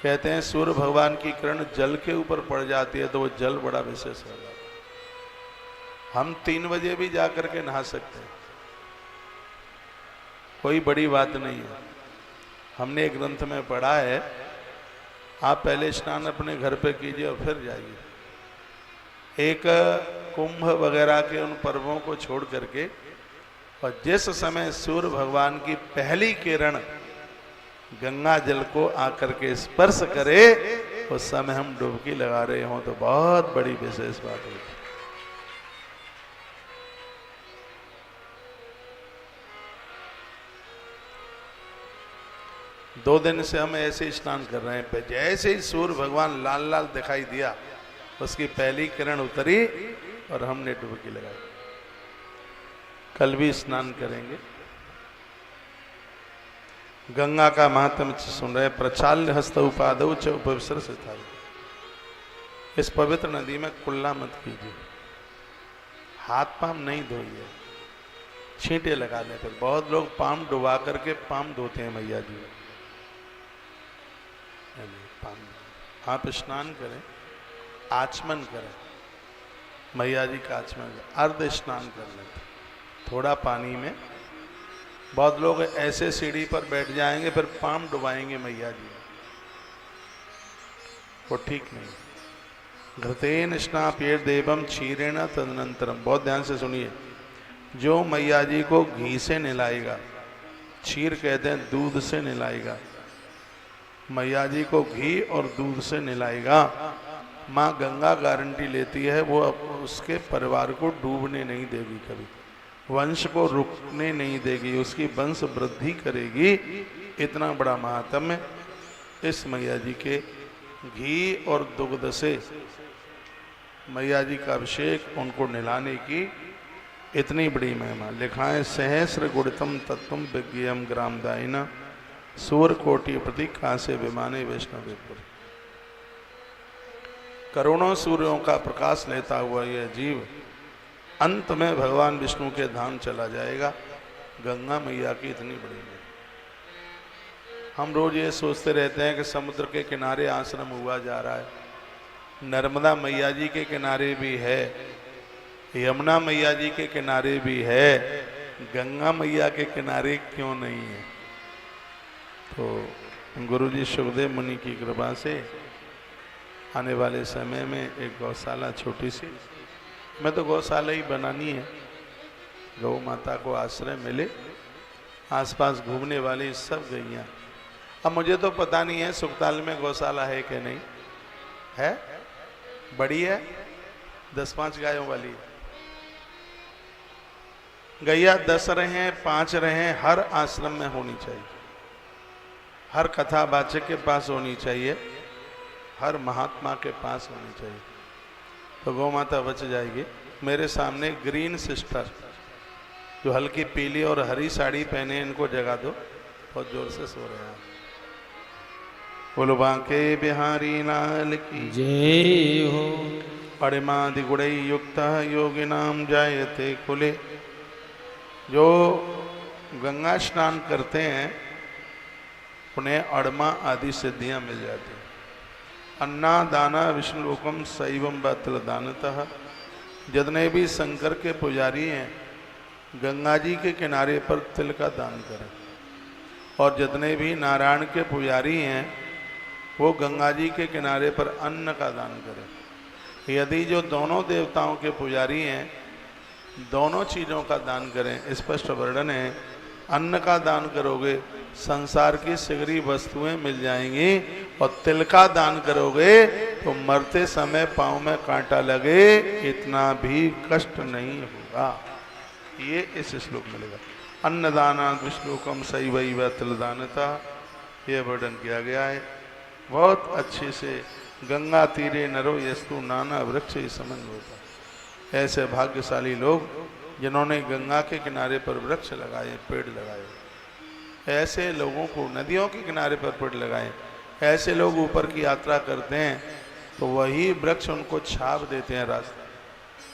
कहते हैं सूर्य भगवान की किरण जल के ऊपर पड़ जाती है तो वो जल बड़ा विशेष हो जाता है। हम 3 बजे भी जा करके नहा सकते हैं, कोई बड़ी बात नहीं है। हमने एक ग्रंथ में पढ़ा है, आप पहले स्नान अपने घर पे कीजिए और फिर जाइए। एक कुंभ वगैरह के उन पर्वों को छोड़ करके और जिस समय सूर्य भगवान की पहली किरण गंगा जल को आकर के स्पर्श करे उस समय हम डुबकी लगा रहे हों तो बहुत बड़ी विशेष बात होती है। दो दिन से हम ऐसे ही स्नान कर रहे हैं। जैसे ही सूर्य भगवान लाल लाल दिखाई दिया उसकी पहली किरण उतरी और हमने डुबकी लगाई। कल भी स्नान करेंगे। गंगा का महात्म्य सुन रहे। प्रचाल्य हस्त उपादौ च उपविश्र से था। इस पवित्र नदी में कुल्ला मत कीजिए, हाथ पाम नहीं धोइए, छींटे लगा ले। फिर बहुत लोग पाम डुबा करके पाम धोते हैं मैया जी। आप स्नान करें, आचमन करें, मैया जी का आचमन, अर्ध स्नान कर लेते थोड़ा पानी में। बहुत लोग ऐसे सीढ़ी पर बैठ जाएंगे फिर पाम डुबाएंगे मैया जी, वो ठीक नहीं। घृतेन स्नाप्य देवम क्षीरेण तदनंतरम। बहुत ध्यान से सुनिए, जो मैया जी को घी से नहलाएगा, क्षीर कहते हैं दूध से नहलाएगा, मैया जी को घी और दूध से नहलाएगा, माँ गंगा गारंटी लेती है वो उसके परिवार को डूबने नहीं देगी, कभी वंश को रुकने नहीं देगी, उसकी वंश वृद्धि करेगी। इतना बड़ा महात्म्य इस मैया जी के घी और दुग्ध से मैया जी का अभिषेक, उनको नहलाने की इतनी बड़ी महिमा। लिखाएं सहस्र गुणितम तत्वम विज्ञेयम ग्रामदायिना सूर्य कोटि प्रति कांसे विमाने वैष्णव। करोड़ों सूर्यों का प्रकाश लेता हुआ यह जीव अंत में भगवान विष्णु के धाम चला जाएगा। गंगा मैया की इतनी बड़ी महिमा। हम रोज ये सोचते रहते हैं कि समुद्र के किनारे आश्रम हुआ जा रहा है, नर्मदा मैया जी के किनारे भी है, यमुना मैया जी के किनारे भी है, गंगा मैया के किनारे क्यों नहीं है? तो गुरुजी सुखदेव मुनि की कृपा से आने वाले समय में एक गौशाला छोटी सी, मैं तो गौशाला ही बनानी है, गौ माता को आश्रय मिले, आसपास घूमने वाली सब गैया। अब मुझे तो पता नहीं है सुखताल में गौशाला है कि नहीं है, बड़ी है, 10-5 गायों वाली गैया 10 रहे 5 रहे, हर आश्रम में होनी चाहिए, हर कथावाचक के पास होनी चाहिए, हर महात्मा के पास होनी चाहिए, तो गौ माता बच जाएगी। मेरे सामने ग्रीन सिस्टर जो हल्की पीली और हरी साड़ी पहने, इनको जगा दो, बहुत जोर से सो रहे हैं। बोलो बांके बिहारी लाल की जय हो। अणिमादि गुणै युक्त योगिनाम जायते कुले। जो गंगा स्नान करते हैं उन्हें अड़मा आदि सिद्धियां मिल जाती हैं। अन्ना दाना विष्णुलोकम शैवम बतल दानतः। जितने भी शंकर के पुजारी हैं गंगा जी के किनारे पर तिल का दान करें, और जितने भी नारायण के पुजारी हैं वो गंगा जी के किनारे पर अन्न का दान करें। यदि जो दोनों देवताओं के पुजारी हैं दोनों चीज़ों का दान करें, स्पष्ट वर्णन है, अन्न का दान करोगे संसार की सिगरी वस्तुएं मिल जाएंगी, और तिल का दान करोगे तो मरते समय पाँव में कांटा लगे इतना भी कष्ट नहीं होगा। ये इस श्लोक में मिलेगा। अन्नदाना विष्णुकम शैवैव तिलदानता, ये वर्णन किया गया है बहुत अच्छे से। गंगा तीरे नरो यस्तु नाना वृक्ष समन होता। ऐसे भाग्यशाली लोग जिन्होंने गंगा के किनारे पर वृक्ष लगाए, पेड़ लगाए, ऐसे लोगों को नदियों के किनारे पर पेड़ लगाए, ऐसे लोग ऊपर की यात्रा करते हैं तो वही वृक्ष उनको छाप देते हैं रास्ते,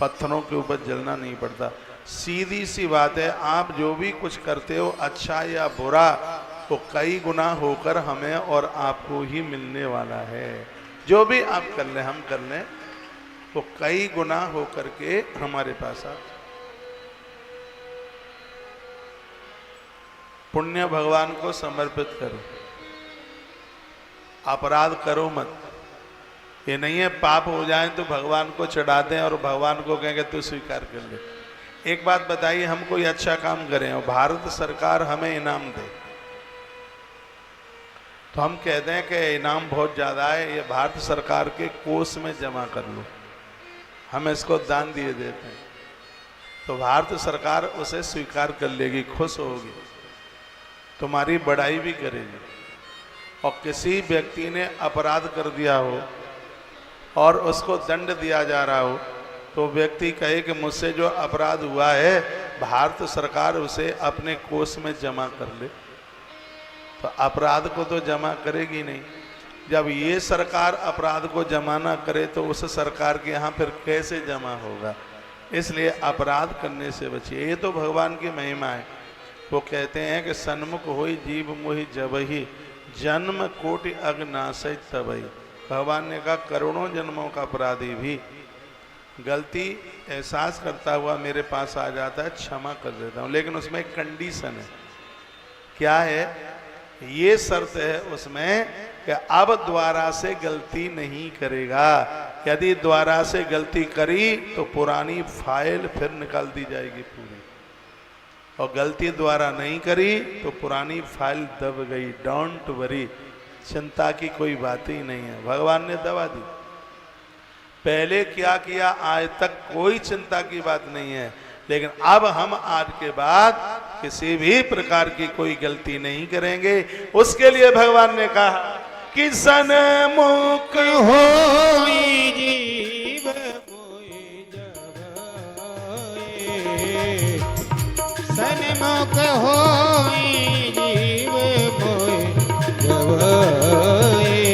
पत्थरों के ऊपर जलना नहीं पड़ता। सीधी सी बात है, आप जो भी कुछ करते हो अच्छा या बुरा वो कई गुना होकर हमें और आपको ही मिलने वाला है। जो भी आप कर लें, हम कर लें, वो कई गुना होकर के हमारे पास आ। पुण्य भगवान को समर्पित करो, अपराध करो मत। ये नहीं है पाप हो जाए तो भगवान को चढ़ा दें और भगवान को कहेंगे तू स्वीकार कर ले। एक बात बताइए, हम कोई अच्छा काम करें और भारत सरकार हमें इनाम दे तो हम कहते हैं कि इनाम बहुत ज़्यादा है, ये भारत सरकार के कोष में जमा कर लो, हम इसको दान दिए देते हैं। तो भारत सरकार उसे स्वीकार कर लेगी, खुश होगी, तुम्हारी बड़ाई भी करेगी। और किसी व्यक्ति ने अपराध कर दिया हो और उसको दंड दिया जा रहा हो तो व्यक्ति कहे कि मुझसे जो अपराध हुआ है भारत सरकार उसे अपने कोष में जमा कर ले, तो अपराध को तो जमा करेगी नहीं। जब ये सरकार अपराध को जमा ना करे तो उस सरकार के यहाँ फिर कैसे जमा होगा? इसलिए अपराध करने से बचिए। ये तो भगवान की महिमा है। वो कहते हैं कि सन्मुख होई जीव मोहि जबहि, जन्म कोटि अगनाशय तबहि। भगवान ने कहा करोड़ों जन्मों का अपराधी भी गलती एहसास करता हुआ मेरे पास आ जाता है, क्षमा कर देता हूँ, लेकिन उसमें एक कंडीशन है। क्या है? ये शर्त है उसमें कि अब दोबारा से गलती नहीं करेगा। यदि दोबारा से गलती करी तो पुरानी फाइल फिर निकाल दी जाएगी पूरी, और गलती दोबारा नहीं करी तो पुरानी फाइल दब गई। डोंट वरी, चिंता की कोई बात ही नहीं है, भगवान ने दवा दी। पहले क्या किया आज तक कोई चिंता की बात नहीं है, लेकिन अब हम आज के बाद किसी भी प्रकार की कोई गलती नहीं करेंगे। उसके लिए भगवान ने कहा कि सन्मुख होई जीव मोहि जबहि, सन्मुख होई जीव मोहि जबहि,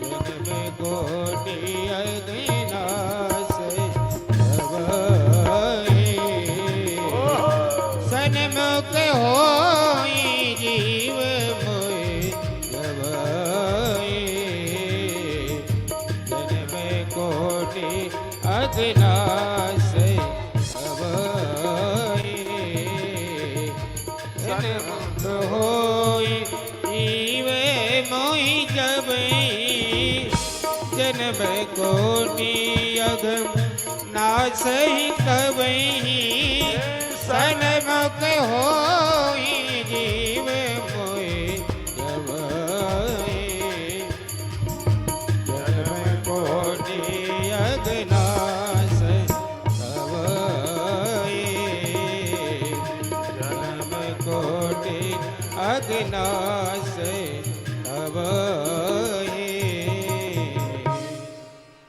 जन्म कोटि अगनाश तबहि, सन्मुख होई जीव मोहि जबहि, जन्म कोटि अगनाश तबहि, सन्मुख होई जीव मोहि जबहि, जन्म कोटि अगनाश तबहि, सन्मुख होई जीव मोहि जबहि, जन्म कोटि अगनाश तबहि, जन्म कोटि अगनाश तबहि।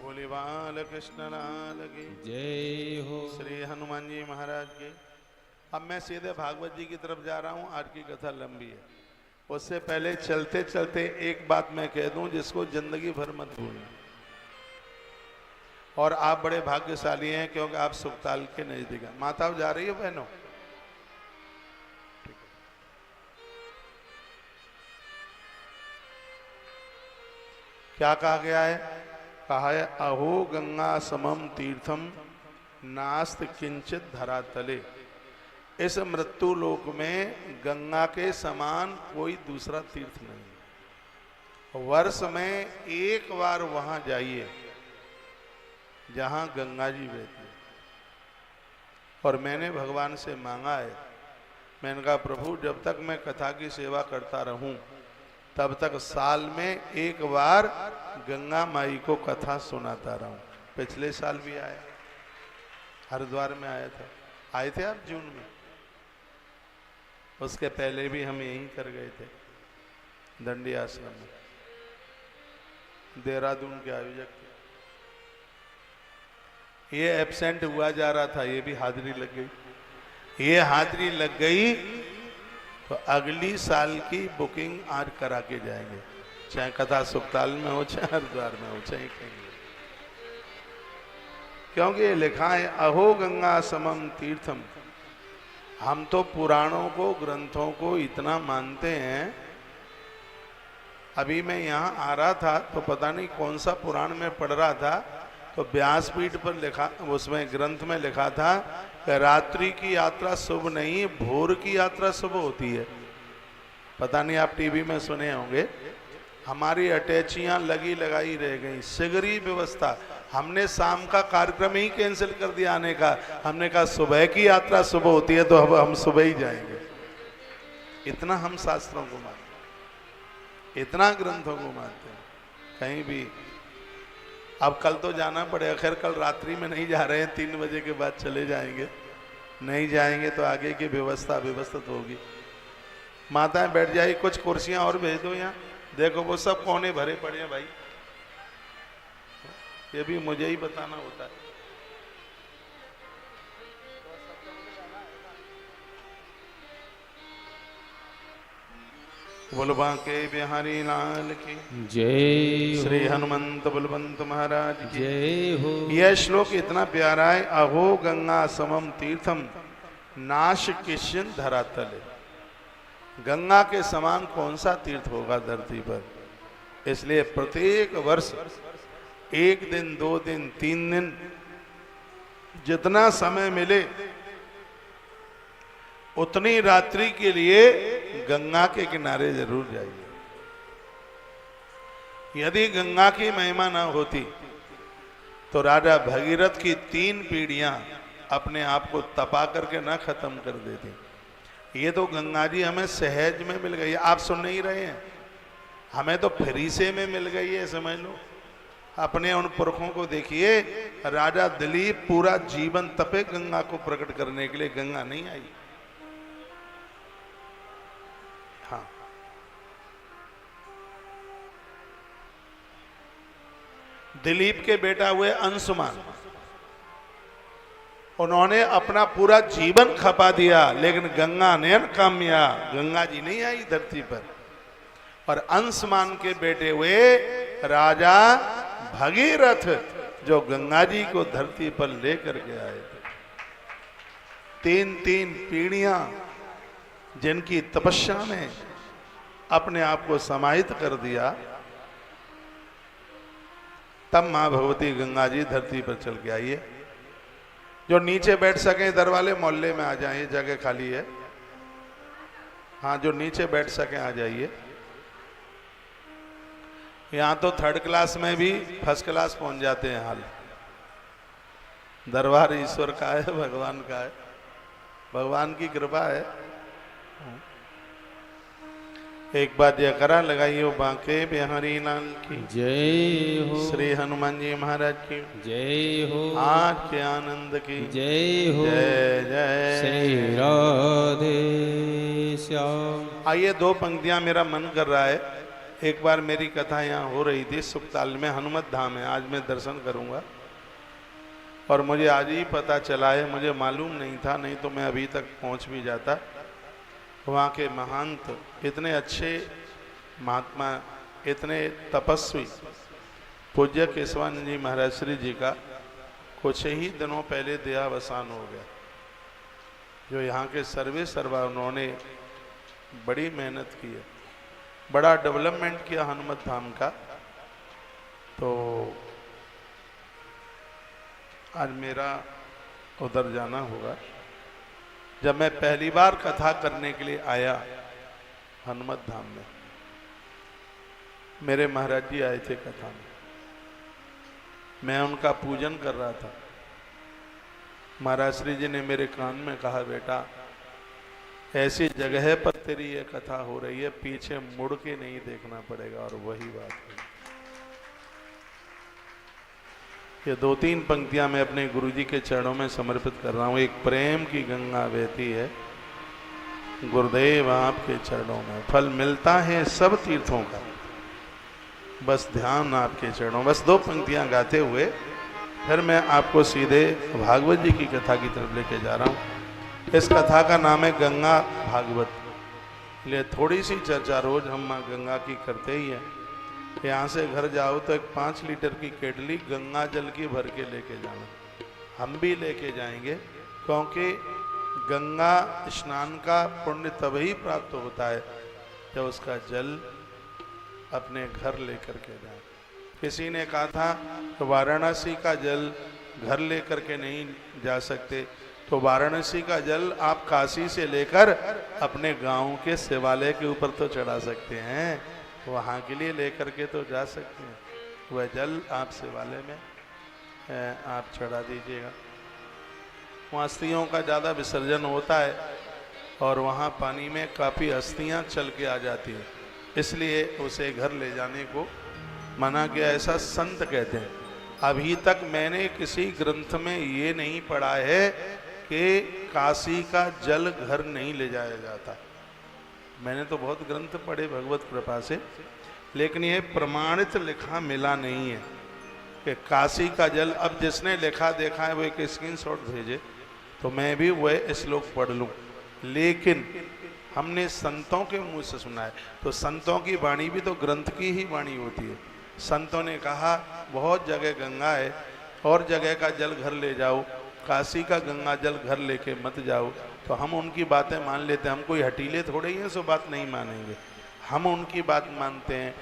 बोले बाल कृष्ण लाल की जय हो। श्री हनुमान जी महाराज की। अब मैं सीधे भागवत जी की तरफ जा रहा हूँ। आज की कथा लंबी है, उससे पहले चलते चलते एक बात मैं कह दूं जिसको जिंदगी भर मत भूलना। और आप बड़े भाग्यशाली हैं क्योंकि आप सुखताल के नजदीक हैं। माता जा रही हो बहनों? क्या कहा गया है? कहा है अहो गंगा समम तीर्थम नास्त किंचित धरातले। इस मृत्यु लोक में गंगा के समान कोई दूसरा तीर्थ नहीं। वर्ष में एक बार वहां जाइए जहां गंगा जी बहती है। और मैंने भगवान से मांगा है, मैंने कहा प्रभु जब तक मैं कथा की सेवा करता रहूं तब तक साल में एक बार गंगा माई को कथा सुनाता रहूं। पिछले साल भी आया, हरिद्वार में आया था। आए थे आप जून में? उसके पहले भी हम यहीं कर गए थे दंडी आश्रम में, देहरादून के आयोजक थे। ये एब्सेंट हुआ जा रहा था, ये भी हाजिरी लग गई। ये हाजिरी लग गई तो अगली साल की बुकिंग आज करा के जाएंगे, चाहे कथा सुखताल में हो चाहे हरिद्वार में हो चाहे कहीं। क्योंकि ये लिखा है अहो गंगा समम तीर्थम हम तो पुराणों को, ग्रंथों को इतना मानते हैं। अभी मैं यहाँ आ रहा था तो पता नहीं कौन सा पुराण में पढ़ रहा था, तो व्यासपीठ पर लिखा, उसमें ग्रंथ में लिखा था कि रात्रि की यात्रा शुभ नहीं, भोर की यात्रा शुभ होती है। पता नहीं आप टीवी में सुने होंगे। हमारी अटैचियां लगी लगाई रह गई, सिगरी व्यवस्था। हमने शाम का कार्यक्रम ही कैंसिल कर दिया आने का। हमने कहा सुबह की यात्रा सुबह होती है तो अब हम सुबह ही जाएंगे। इतना हम शास्त्रों को मानते, इतना ग्रंथों को मानते हैं। कहीं भी अब कल तो जाना पड़ेगा, खैर कल रात्रि में नहीं जा रहे हैं, 3 बजे के बाद चले जाएंगे। नहीं जाएंगे तो आगे की व्यवस्था व्यवस्थित होगी। माताएं बैठ जाए, कुछ कुर्सियां और भेज दो यहाँ। देखो वो सब कोने भरे पड़े हैं भाई, ये भी मुझे ही बताना होता है। बोलबा के बिहारी लाल की जय श्री हो, हनुमंत बलवंत महाराज की जय हो। यह श्लोक इतना प्यारा है। अहो गंगा समम तीर्थम नाश किशन धरातले। गंगा के समान कौन सा तीर्थ होगा धरती पर। इसलिए प्रत्येक वर्ष 1 दिन, 2 दिन, 3 दिन, जितना समय मिले उतनी रात्रि के लिए गंगा के किनारे जरूर जाइए। यदि गंगा की महिमा न होती तो राजा भगीरथ की 3 पीढ़ियां अपने आप को तपा करके न खत्म कर देती। ये तो गंगा जी हमें सहज में मिल गई है, आप सुन नहीं रहे हैं। हमें तो फ्री से में मिल गई है, समझ लो। अपने उन पुरखों को देखिए, राजा दिलीप पूरा जीवन तपे गंगा को प्रकट करने के लिए, गंगा नहीं आई। हाँ, दिलीप के बेटा हुए अंशुमान, उन्होंने अपना पूरा जीवन खपा दिया, लेकिन गंगा ने कामया, गंगा जी नहीं आई धरती पर। और अंशुमान के बेटे हुए राजा भगीरथ, जो गंगा जी को धरती पर लेकर के आए थे। 3 पीढ़ियां जिनकी तपस्या ने अपने आप को समाहित कर दिया, तब मां भगवती गंगा जी धरती पर चल के आई है। जो नीचे बैठ सके इधर वाले मोहल्ले में आ जाइए, जगह खाली है। हाँ, जो नीचे बैठ सके आ जाइए। यहाँ तो 3rd क्लास में भी फर्स्ट क्लास पहुंच जाते हैं हाल। दरबार ईश्वर का है, भगवान का है, भगवान की कृपा है। एक बात यह करा लगाइयो बांके बिहारी लाल की जय हो, श्री हनुमान जी महाराज की जय हो, आज के आनंद की जय हो, जय जय श्री राधे श्याम। आइए, 2 पंक्तियां मेरा मन कर रहा है। एक बार मेरी कथा यहाँ हो रही थी सुखताल में, हनुमत धाम है, आज मैं दर्शन करूंगा। और मुझे आज ही पता चला है, मुझे मालूम नहीं था, नहीं तो मैं अभी तक पहुंच भी जाता। वहाँ के महंत, इतने अच्छे महात्मा, इतने तपस्वी, पूज्य केशवानंद जी महाराज श्री जी का कुछ ही दिनों पहले देहावसान हो गया। जो यहाँ के सर्वे सर्वा, उन्होंने बड़ी मेहनत की है, बड़ा डेवलपमेंट किया हनुमत धाम का। तो आज मेरा उधर जाना होगा। जब मैं पहली बार कथा करने के लिए आया हनुमत धाम में, मेरे महाराज जी आए थे कथा में, मैं उनका पूजन कर रहा था। महाराज श्री जी ने मेरे कान में कहा, बेटा ऐसी जगह पर तेरी ये कथा हो रही है, पीछे मुड़ के नहीं देखना पड़ेगा। और वही बात है। ये 2-3 पंक्तियां मैं अपने गुरुजी के चरणों में समर्पित कर रहा हूँ। एक प्रेम की गंगा बहती है गुरुदेव आपके चरणों में, फल मिलता है सब तीर्थों का, बस ध्यान आपके चरणों। बस 2 पंक्तियां गाते हुए फिर मैं आपको सीधे भागवत जी की कथा की तरफ लेके जा रहा हूँ। इस कथा का नाम है गंगा भागवत। इसलिए थोड़ी सी चर्चा रोज हम माँ गंगा की करते ही हैं। यहाँ से घर जाओ तो एक 5 लीटर की केटली गंगा जल की भर के लेके जाना। हम भी लेके जाएंगे, क्योंकि गंगा स्नान का पुण्य तभी प्राप्त होता है जब उसका जल अपने घर लेकर के जाए। किसी ने कहा था तो वाराणसी का जल घर लेकर के नहीं जा सकते, तो वाराणसी का जल आप काशी से लेकर अपने गांव के शिवालय के ऊपर तो चढ़ा सकते हैं, वहां के लिए लेकर के तो जा सकते हैं। वह जल आप शिवालय में आप चढ़ा दीजिएगा। वहाँ अस्थियों का ज़्यादा विसर्जन होता है और वहाँ पानी में काफ़ी अस्थियाँ चल के आ जाती हैं, इसलिए उसे घर ले जाने को मना किया, ऐसा संत कहते हैं। अभी तक मैंने किसी ग्रंथ में ये नहीं पढ़ा है कि काशी का जल घर नहीं ले जाया जाता। मैंने तो बहुत ग्रंथ पढ़े भगवत कृपा से, लेकिन ये प्रमाणित लिखा मिला नहीं है कि काशी का जल। अब जिसने लिखा देखा है वो एक स्क्रीनशॉट भेजे तो मैं भी वह श्लोक पढ़ लूँ, लेकिन हमने संतों के मुंह से सुना है। तो संतों की वाणी भी तो ग्रंथ की ही वाणी होती है। संतों ने कहा बहुत जगह गंगा है और जगह का जल घर ले जाओ, काशी का गंगा जल घर लेके मत जाओ। तो हम उनकी बातें मान लेते हैं, हम कोई हटीले थोड़े ही हैं सो बात नहीं मानेंगे, हम उनकी बात मानते हैं।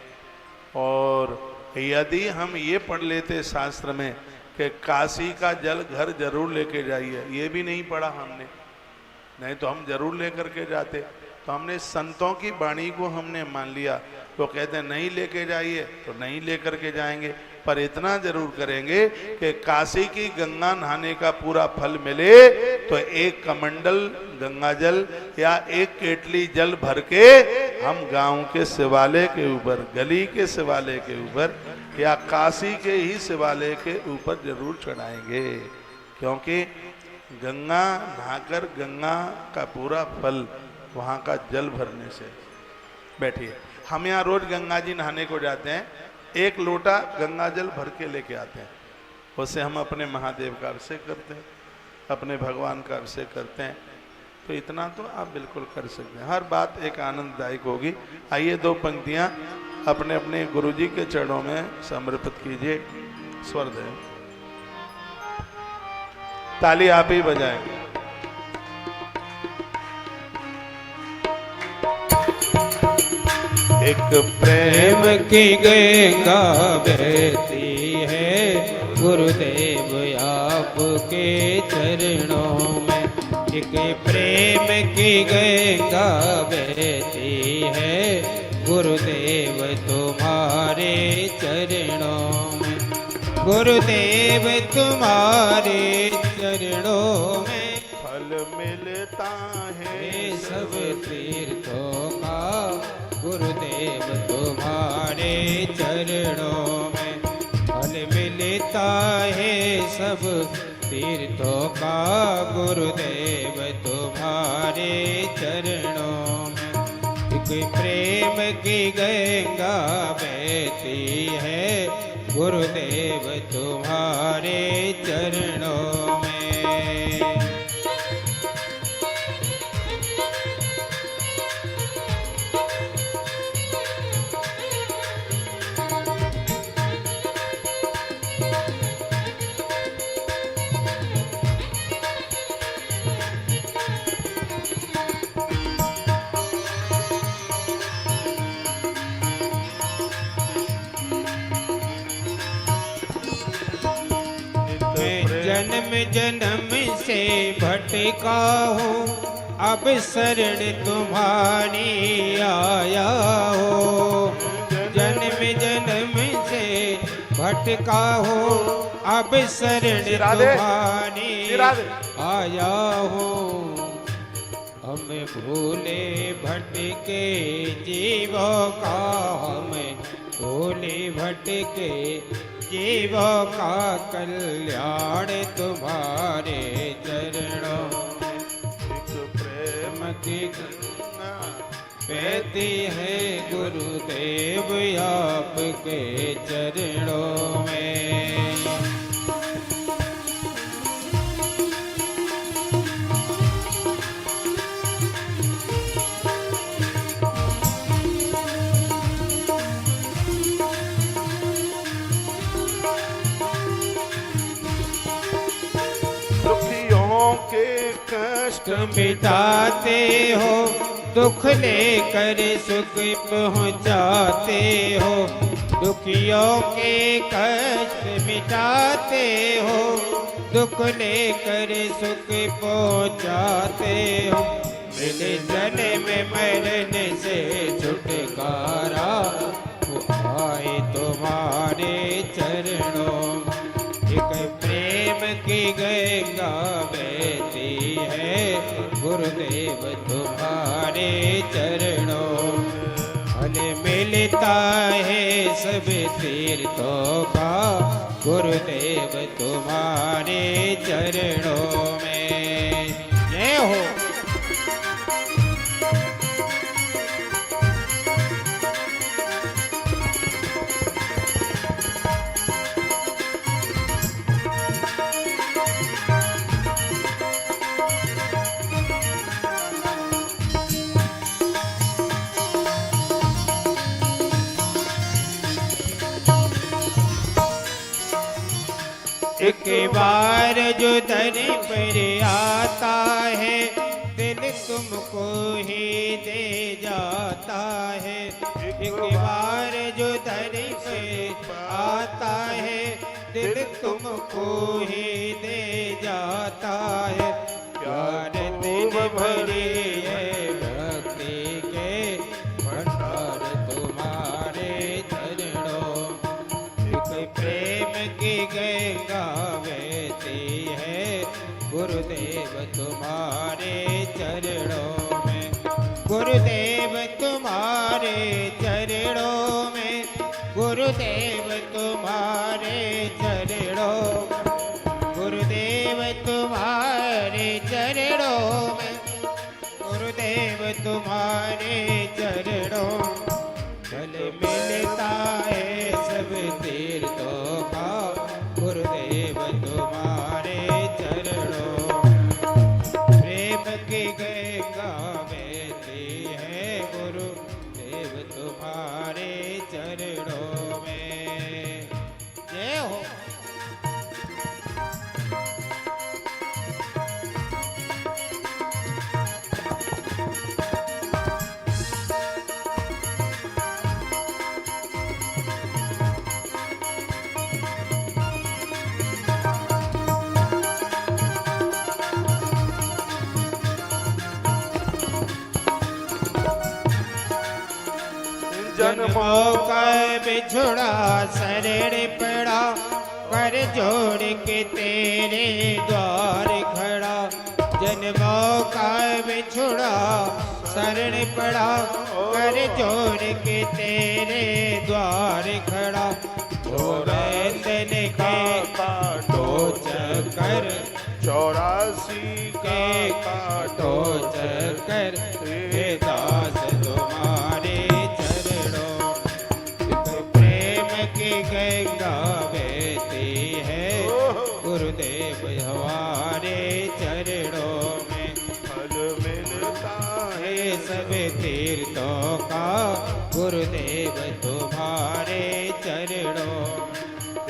और यदि हम ये पढ़ लेते शास्त्र में कि काशी का जल घर जरूर लेके जाइए, ये भी नहीं पढ़ा हमने, नहीं तो हम जरूर लेकर के जाते। तो हमने संतों की वाणी को हमने मान लिया, तो कहते हैं नहीं लेके जाइए तो नहीं लेकर के जाएंगे, पर इतना जरूर करेंगे कि काशी की गंगा नहाने का पूरा फल मिले तो एक कमंडल गंगा जल या एक केटली जल भर के हम गांव के शिवालय के ऊपर, गली के शिवालय के ऊपर या काशी के ही शिवालय के ऊपर जरूर चढ़ाएंगे, क्योंकि गंगा नहाकर गंगा का पूरा फल वहाँ का जल भरने से। बैठिए, हम यहाँ रोज गंगा जी नहाने को जाते हैं, एक लोटा गंगा जल भर के लेके आते हैं, उससे हम अपने महादेव का अभिषेक करते हैं, अपने भगवान का अभिषेक करते हैं। तो इतना तो आप बिल्कुल कर सकते हैं, हर बात एक आनंददायक होगी। आइए दो पंक्तियाँ अपने अपने गुरुजी के चरणों में समर्पित कीजिए। स्वर दें, ताली आप ही बजाएं। एक प्रेम की गंगा बहती है गुरुदेव आपके चरणों में। एक प्रेम की गंगा बहती है गुरुदेव तुम्हारे चरणों में। गुरुदेव तुम्हारे चरणों में फल मिलता है सब तीर्थों का। गुरुदेव तुम्हारे चरणों में फल मिलता है सब तीर्थों का। गुरुदेव तुम्हारे चरणों में एक प्रेम की गंगा बहती है गुरुदेव तुम्हारे चरणों में। जन्म जन्म से भटका हूँ अब शरण तुम्हारी आया हो। जन्म जन्म से भटका हूँ अब शरण तुम्हारी आया हो। हम भूले भटके जीवों का, हम भूले भटके जीवों का कल्याण तुम्हारे चरणों। प्रेम की गंगा बहती है गुरुदेव आपके चरणों में। के कष्ट कष्ट मिटाते हो, दुख लेकर सुख पहुँचाते हो, दुखियों के कष्ट मिटाते हो, दुख लेकर सुख पहुँचाते हो। मिले जन्म मरण से छुटकारा, वो आए तुम्हारे चरणों। एक प्रेम की गंगा बहती है, गुरुदेव तुम्हारे चरणों। फल मिलता है सब तीर्थों का, गुरुदेव तुम्हारे चरणों में। जय हो। एक बार जो दर पर आता है, दिल तुमको ही दे जाता है। एक बार जो दर पर आता है, दिल तुमको ही दे जाता है। प्यार दिल भरे है भक्ति के भंडार तुम्हारे चरणों। एक प्रेम की गंगा बहती है, गुरुदेव तुम्हारे चरणों में। गुरुदेव तुम्हारे चरणों में, गुरुदेव तुम्हारे चरणों, गुरुदेव तुम्हारे चरणों में, गुरुदेव तुम्हारे चरणों। फल मिलता है सब तीर्थों का, गुरुदेव तुम्हारे चरणों। प्रेम की गंगा बहती है, गुरुदेव तुम्हारे चरणों में। जय हो। जन्मों का बिछुड़ा शरण पड़ा, कर जोड़ के तेरे द्वार खड़ा। जन्मों का बिछुड़ा शरण पड़ा, कर जोड़ के तेरे द्वार खड़ा। गोवर्धन के काटो चक्कर, 84 के काटो चक्कर, हे दास तुम्हारे चरणों। एक प्रेम की गंगा बहती है, गुरुदेव हमारे चरणों में। फल मिलता है सब तीर्थों का, गुरुदेव तुम्हारे चरणों।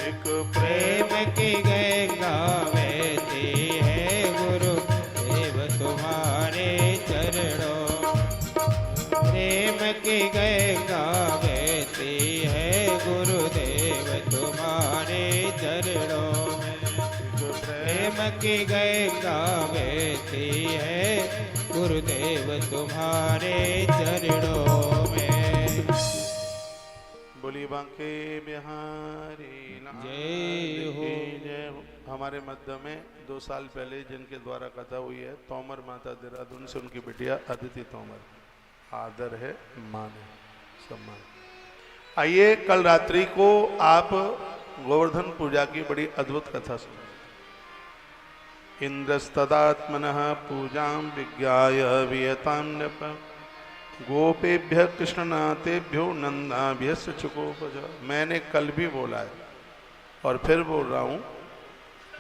एक प्रेम की गंगा बहती है, गुरुदेव तुम्हारे चरणों। प्रेम की गंगा बहती है, गुरुदेव तुम्हारे चरणों में। प्रेम की गंगा बहती है, गुरुदेव तुम्हारे चरणों में। बोली बांके बिहारी लाल जय हो। की जय हो। हमारे मध्य में 2 साल पहले जिनके द्वारा कथा हुई है, तोमर माता देहरादून से, उनकी बिटिया अदिति तोमर। आदर है, मान है, सम्मान। आइए कल रात्रि को आप गोवर्धन पूजा की बड़ी अद्भुत कथा सुनो। इंद्रस्तदात्मनः पूजां विज्ञाय वियतां नृप, गोपेभ्य कृष्णनाथेभ्यो नंदाभ्य चुकोपज। मैंने कल भी बोला है और फिर बोल रहा हूं,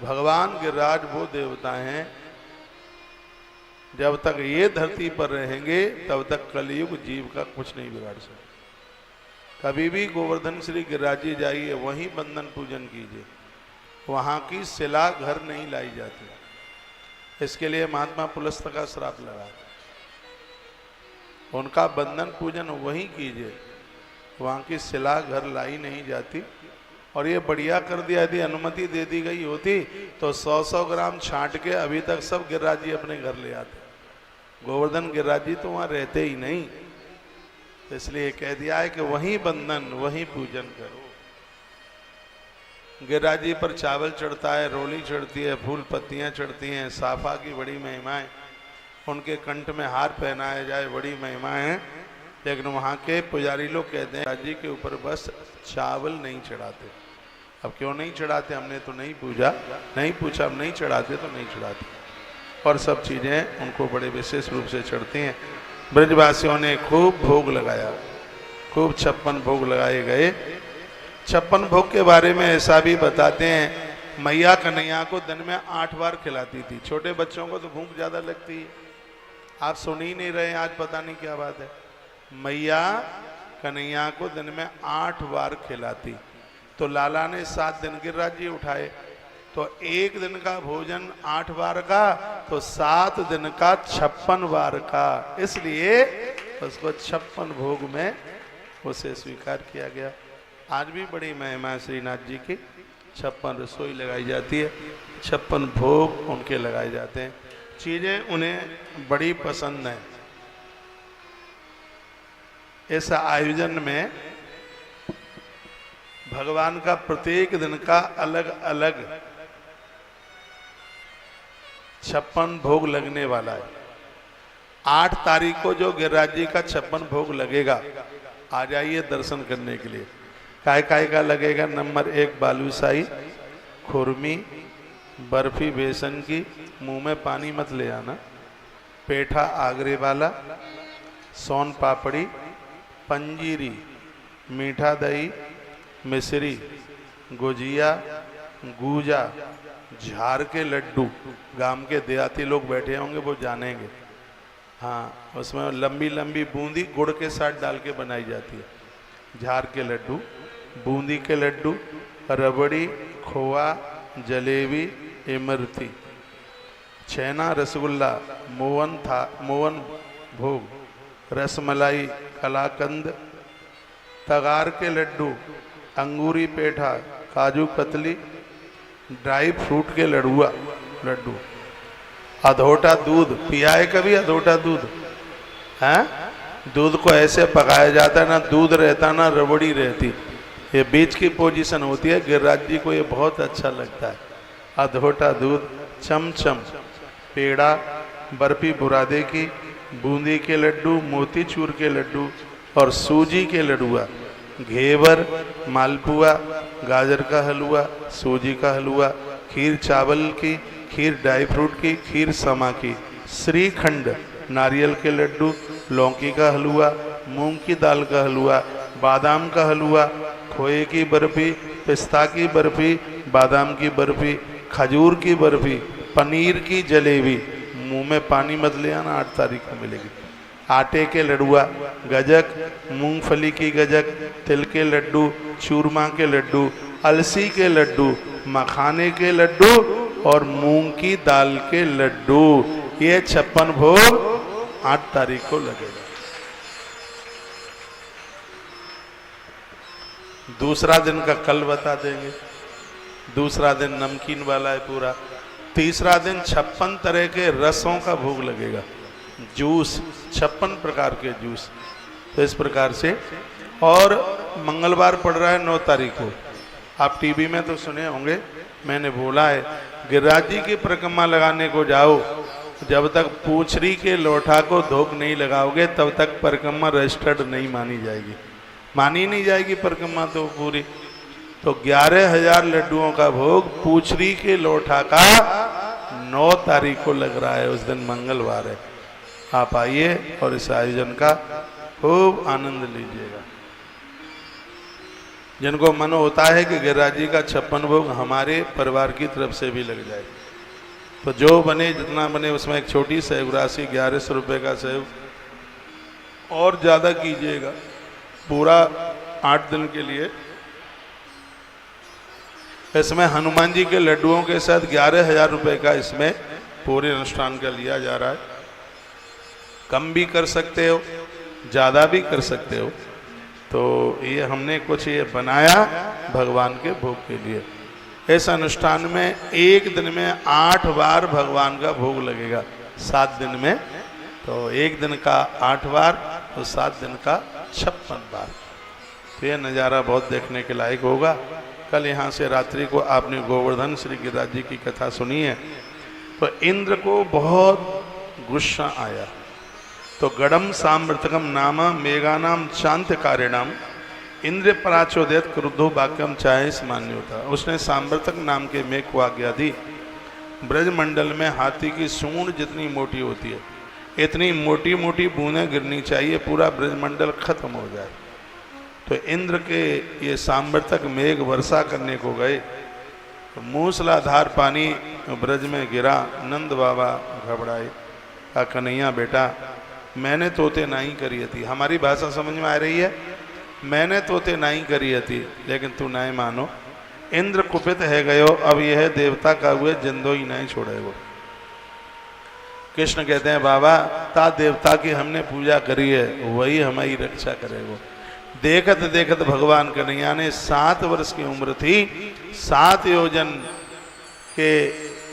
भगवान गिरिराज वो देवता हैं, जब तक ये धरती पर रहेंगे तब तक कलयुग जीव का कुछ नहीं बिगाड़ सकता। कभी भी गोवर्धन श्री गिरिराज जी जाइए, वहीं बंधन पूजन कीजिए, वहां की शिला घर नहीं लाई जाती। इसके लिए महात्मा पुलस्त का श्राप लगा। उनका बंधन पूजन वहीं कीजिए, वहां की शिला घर लाई नहीं जाती। और ये बढ़िया कर दिया, यदि अनुमति दे दी गई होती तो 100-100 ग्राम छांट के अभी तक सब गिरिराज जी अपने घर ले आते। गोवर्धन गिरिराज जी तो वहां रहते ही नहीं, तो इसलिए कह दिया है कि वहीं बंधन वहीं पूजन करो। गिरिराज जी पर चावल चढ़ता है, रोली चढ़ती है, फूल पत्तियां चढ़ती हैं, साफा की बड़ी महिमा है, उनके कंठ में हार पहनाया जाए, बड़ी महिमा है। लेकिन वहाँ के पुजारी लोग कहते हैं गिरिराज जी के ऊपर बस चावल नहीं चढ़ाते। अब क्यों नहीं चढ़ाते, हमने तो नहीं पूछा, अब नहीं चढ़ाते तो नहीं चढ़ाते, और सब चीज़ें उनको बड़े विशेष रूप से चढ़ती हैं। ब्रजवासियों ने खूब भोग लगाया, खूब 56 भोग लगाए गए। 56 भोग के बारे में ऐसा भी बताते हैं, मैया कन्हैया को दिन में 8 बार खिलाती थी। छोटे बच्चों को तो भूख ज़्यादा लगती है, आप सुन ही नहीं रहे, आज पता नहीं क्या बात है। मैया कन्हैया को दिन में 8 बार खिलाती। तो लाला ने 7 दिन गिरिराज जी उठाए, तो एक दिन का भोजन 8 बार का, तो 7 दिन का 56 बार का, इसलिए उसको 56 भोग में उसे स्वीकार किया गया। आज भी बड़ी महिमा श्रीनाथ जी की, 56 रसोई लगाई जाती है, 56 भोग उनके लगाए जाते हैं। चीज़ें उन्हें बड़ी पसंद हैं। इस आयोजन में भगवान का प्रत्येक दिन का अलग अलग 56 भोग लगने वाला है। 8 तारीख को जो गिरिराज जी का 56 भोग लगेगा, आ जाइए दर्शन करने के लिए। काय काय का लगेगा? नंबर 1 बालूशाही, खुरमी, बर्फी बेसन की, मुंह में पानी मत ले आना, पेठा आगरे वाला, सोन पापड़ी, पंजीरी, मीठा दही, मिश्री, गुजिया, गूजा, झार के लड्डू। गांव के देहाती लोग बैठे होंगे वो जानेंगे। हाँ, उसमें लंबी लंबी बूंदी गुड़ के साथ डाल के बनाई जाती है। झार के लड्डू, बूंदी के लड्डू, रबड़ी, खोआ, जलेबी, इमरती, छेना, रसगुल्ला, मोहन भोग, रसमलाई, कलाकंद, तगार के लड्डू, अंगूरी पेठा, काजू कतली, ड्राई फ्रूट के लड्डू, अधोटा दूध। पिया है कभी अधोटा दूध? हैं? दूध को ऐसे पकाया जाता है, ना दूध रहता ना रबड़ी रहती, ये बीच की पोजीशन होती है। गिरिराज जी को ये बहुत अच्छा लगता है। अधोटा दूध, चमचम, पेड़ा, बर्फी बुरादे की, बूंदी के लड्डू, मोतीचूर के लड्डू और सूजी के लड्डुआ, घेवर, मालपुआ, गाजर का हलवा, सूजी का हलवा, खीर चावल की, खीर ड्राई फ्रूट की, खीर समा की, श्रीखंड, नारियल के लड्डू, लौकी का हलवा, मूंग की दाल का हलवा, बादाम का हलवा, खोए की बर्फी, पिस्ता की बर्फी, बादाम की बर्फी, खजूर की बर्फी, पनीर की जलेबी। मुंह में पानी मत ले आना, 8 तारीख को मिलेगी। आटे के लड्डुआ, गजक, मूंगफली की गजक, तिल के लड्डू, चूरमा के लड्डू, अलसी के लड्डू, मखाने के लड्डू और मूंग की दाल के लड्डू। ये 56 भोग 8 तारीख को लगेगा। दूसरा दिन का कल बता देंगे। दूसरा दिन नमकीन वाला है पूरा। तीसरा दिन 56 तरह के रसों का भोग लगेगा। जूस, 56 प्रकार के जूस। तो इस प्रकार से। और मंगलवार पड़ रहा है 9 तारीख को। आप टीवी में तो सुने होंगे, मैंने बोला है, गिरिराज जी की परिक्रमा लगाने को जाओ, जब तक पूंछरी के लोठा को धोख नहीं लगाओगे तब तक परिक्रमा रजिस्टर्ड नहीं मानी जाएगी। मानी नहीं जाएगी परिक्रमा तो पूरी। तो 11,000 लड्डुओं का भोग पूंछरी के लोठा का 9 तारीख को लग रहा है। उस दिन मंगलवार है। आप आइए और इस आयोजन का खूब आनंद लीजिएगा। जिनको मन होता है कि गिरिराज जी का 56 भोग हमारे परिवार की तरफ से भी लग जाए, तो जो बने जितना बने उसमें एक छोटी सहयोग राशि 1100 रुपये का सहयोग और ज़्यादा कीजिएगा। पूरा 8 दिन के लिए इसमें हनुमान जी के लड्डुओं के साथ 11,000 रुपये का इसमें पूरे अनुष्ठान का लिया जा रहा है। कम भी कर सकते हो, ज़्यादा भी कर सकते हो। तो ये हमने कुछ ये बनाया भगवान के भोग के लिए। इस अनुष्ठान में एक दिन में 8 बार भगवान का भोग लगेगा, 7 दिन में। तो एक दिन का 8 बार, तो 7 दिन का 56 बार। तो ये नज़ारा बहुत देखने के लायक होगा। कल यहाँ से रात्रि को आपने गोवर्धन श्री गिरिराज जी की कथा सुनी है। तो इंद्र को बहुत गुस्सा आया। तो गड़म सांवर्तकम नाम मेघानाम शांतकारिणाम इंद्र पराचोदयत क्रुद्धो वाक्यम चाहे मान्य होता। उसने सांवर्तक नाम के मेघ को आज्ञा दी। ब्रजमंडल में हाथी की सूंड जितनी मोटी होती है, इतनी मोटी मोटी बूंदें गिरनी चाहिए, पूरा ब्रजमंडल खत्म हो जाए। तो इंद्र के ये सांवर्तक मेघ वर्षा करने को गए। तो मूसलाधार पानी ब्रज में गिरा। नंद बाबा घबराए, कहा कन्हैया बेटा मैंने तोते नहीं करी थी। हमारी भाषा समझ में आ रही है, मैंने तोते नहीं करी थी, लेकिन तू नहीं मानो। इंद्र कुपित है गयो, अब यह देवता का हुए जिंदो ही नहीं छोड़े वो। कृष्ण कहते हैं बाबा ता देवता की हमने पूजा करी है, वही हमारी रक्षा करेगा। देखत देखत भगवान कन्हैया ने 7 वर्ष की उम्र थी, 7 योजन के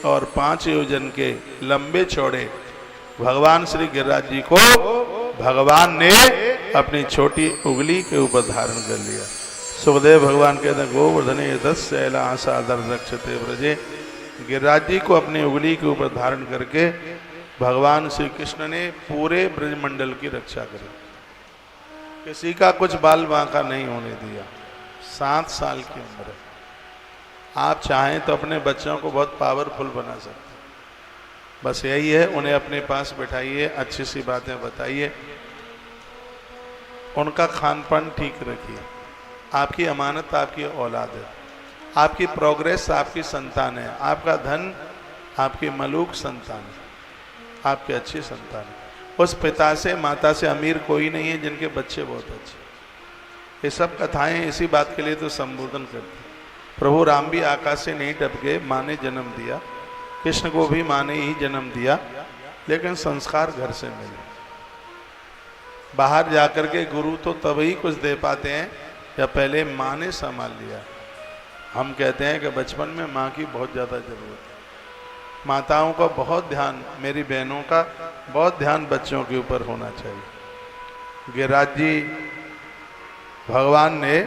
और 5 योजन के लंबे चौड़े भगवान श्री गिरिराज जी को भगवान ने अपनी छोटी उंगली के ऊपर धारण कर लिया। सुखदेव भगवान कहते हैं गोवर्धने दस्यैला आसादर रक्षते ब्रजे। गिरिराज जी को अपनी उंगली के ऊपर धारण करके भगवान श्री कृष्ण ने पूरे ब्रजमंडल की रक्षा करी। किसी का कुछ बाल बांका नहीं होने दिया। 7 साल की उम्र है। आप चाहें तो अपने बच्चों को बहुत पावरफुल बना सकते हैं। बस यही है, उन्हें अपने पास बैठाइए, अच्छी सी बातें बताइए, उनका खान पान ठीक रखिए। आपकी अमानत आपकी औलाद है, आपकी प्रोग्रेस आपकी संतान है, आपका धन आपकी मलूक संतान है, आपके अच्छी संतान है। उस पिता से माता से अमीर कोई नहीं है जिनके बच्चे बहुत अच्छे। ये सब कथाएं इसी बात के लिए तो संबोधन करती। प्रभु राम भी आकाश से नहीं टपके, माँ ने जन्म दिया। कृष्ण को भी माँ ने ही जन्म दिया, लेकिन संस्कार घर से मिले। बाहर जाकर के गुरु तो तभी कुछ दे पाते हैं जब पहले माँ ने संभाल लिया। हम कहते हैं कि बचपन में माँ की बहुत ज़्यादा जरूरत है। माताओं का बहुत ध्यान, मेरी बहनों का बहुत ध्यान बच्चों के ऊपर होना चाहिए। गिरिराज जी भगवान ने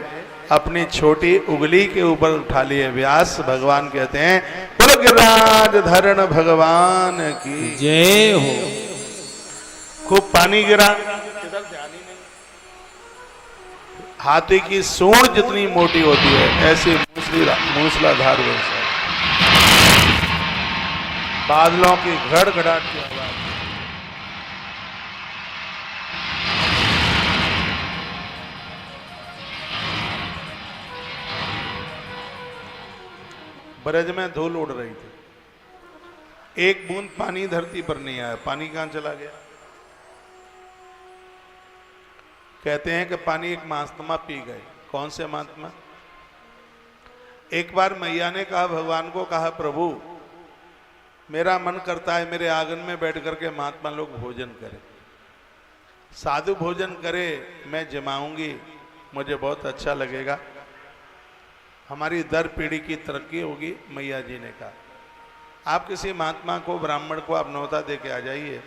अपनी छोटी उंगली के ऊपर उठा लिए। व्यास भगवान कहते हैं बोलो गिरिराज धरण भगवान की जय हो। खूब पानी गिरा, हाथी की सूंड जितनी मोटी होती है ऐसी मूसलाधार वर्षा, बादलों की गड़गड़ाहट की आवाज, ब्रज में धूल उड़ रही थी। एक बूंद पानी धरती पर नहीं आया। पानी कहां चला गया? कहते हैं कि पानी एक महात्मा पी गए। कौन से महात्मा? एक बार मैया ने कहा भगवान को, कहा प्रभु मेरा मन करता है मेरे आंगन में बैठ करके महात्मा लोग भोजन करें, साधु भोजन करे, मैं जमाऊंगी, मुझे बहुत अच्छा लगेगा, हमारी दर पीढ़ी की तरक्की होगी। मैया जी ने कहा आप किसी महात्मा को, ब्राह्मण को आप न्योता दे के आ जाइए।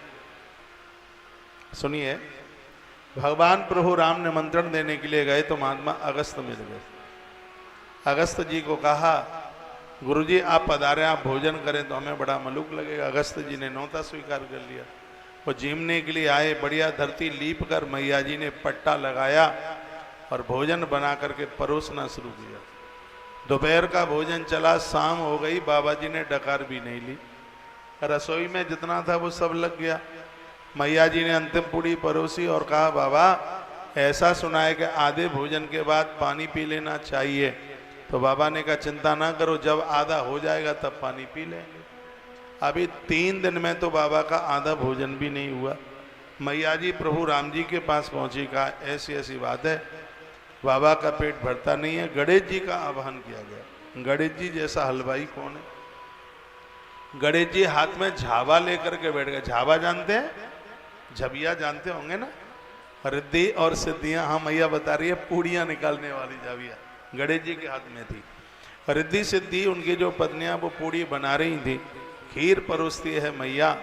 सुनिए, भगवान प्रभु राम निमंत्रण देने के लिए गए तो महात्मा अगस्त मिल गए। अगस्त जी को कहा गुरुजी आप पधारे, आप भोजन करें तो हमें बड़ा मलूक लगेगा। अगस्त जी ने न्योता स्वीकार कर लिया। वो जीमने के लिए आए। बढ़िया धरती लीप कर मैया जी ने पट्टा लगाया और भोजन बना करके परोसना शुरू किया। दोपहर का भोजन चला, शाम हो गई, बाबा जी ने डकार भी नहीं ली। रसोई में जितना था वो सब लग गया। मैया जी ने अंतिम पूड़ी परोसी और कहा बाबा ऐसा सुना है कि आधे भोजन के बाद पानी पी लेना चाहिए। तो बाबा ने कहा चिंता ना करो, जब आधा हो जाएगा तब पानी पी लेंगे। अभी 3 दिन में तो बाबा का आधा भोजन भी नहीं हुआ। मैया जी प्रभु राम जी के पास पहुंची, कहा ऐसी ऐसी बात है, बाबा का पेट भरता नहीं है। गणेश जी का आह्वान किया गया। गणेश जी जैसा हलवाई कौन है? गणेश जी हाथ में झावा लेकर के बैठ गए। झावा जानते हैं? झबिया जानते होंगे ना? रिद्धि और सिद्धियां, हाँ मैया बता रही है, पूड़ियां निकालने वाली झाविया गणेश जी के हाथ में थी। रिद्धि सिद्धि उनकी जो पत्नियां वो पूड़ी बना रही थी, खीर परोसती है मैया।